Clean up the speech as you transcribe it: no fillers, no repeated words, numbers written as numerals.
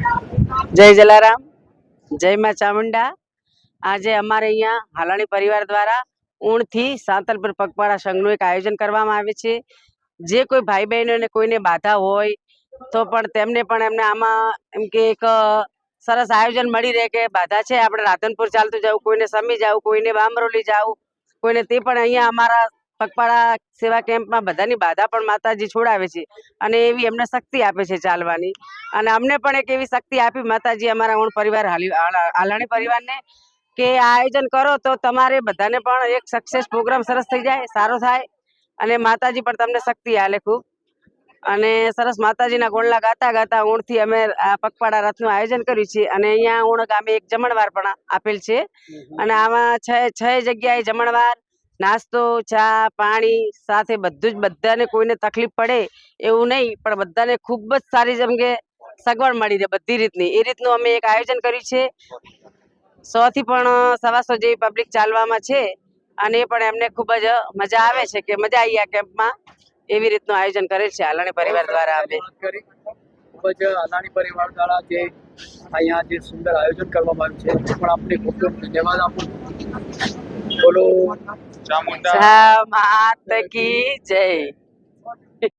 જય જલારામ, જય માં ચામુંડા। આજે અમારે અહીંયા હાલાણી પરિવાર દ્વારા ઊણથી સાંતલપુર પગપાળા સંઘનું એક આયોજન કરવામાં આવે છે। જે કોઈ ભાઈ બહેનોને કોઈને બાધા હોય તો પણ તેમને પણ એમને આમાં એમ કે એક સરસ આયોજન મળી રહે કે બાધા છે આપણે રાધનપુર ચાલતું જવું, કોઈને સમી જવું, કોઈને બામરોલી જવું, કોઈને તે પણ અહીંયા અમારા પગપાળા સેવા કેમ્પમાં બધાની બાધા પણ માતાજી છોડાવે છે અને એવી એમને શક્તિ આપે છે ચાલવાની। અને અમને પણ એક એવી શક્તિ આપી માતાજી અમારા ઊણ પરિવાર હાલાણી પરિવારને કે આ આયોજન કરો તો તમારે બધાને પણ એક સક્સેસ પ્રોગ્રામ સરસ થઈ જાય, સારો થાય અને માતાજી પણ તમને શક્તિ આલે ખૂબ। અને સરસ માતાજીના ગોળલા ગાતા ગાતા ઊણથી અમે આ પગપાળા રથનું આયોજન કર્યું છે અને અહીંયા ઊણ ગામે એક જમણવાર પણ આપેલ છે અને આમાં છ જગ્યાએ જમણવાર, નાસ્તો, ચા, પાણી સાથે બધું જ બધાને કોઈને તકલીફ પડે એવું નહીં, પણ બધાને ખૂબ જ સારી જેમ કે સગવડ મળી રહે બધી રીતની, એ રીતનું અમે એક આયોજન કર્યું છે। 100 થી પણ 125 જેવી પબ્લિક ચાલવામાં છે અને એ પણ એમને ખૂબ જ મજા આવે છે કે મજા આવી આ કેમ્પમાં, એવી રીતનું આયોજન કરેલ છે હાલાણી પરિવાર દ્વારા। અમે ખૂબ જ હાલાણી પરિવાર દ્વારા જે અહીંયા જે સુંદર આયોજન કરવામાં આવ્યું છે પણ આપણે ખૂબ ખૂબ ધન્યવાદ આપું। બોલો ચામુંડા માત કી જય।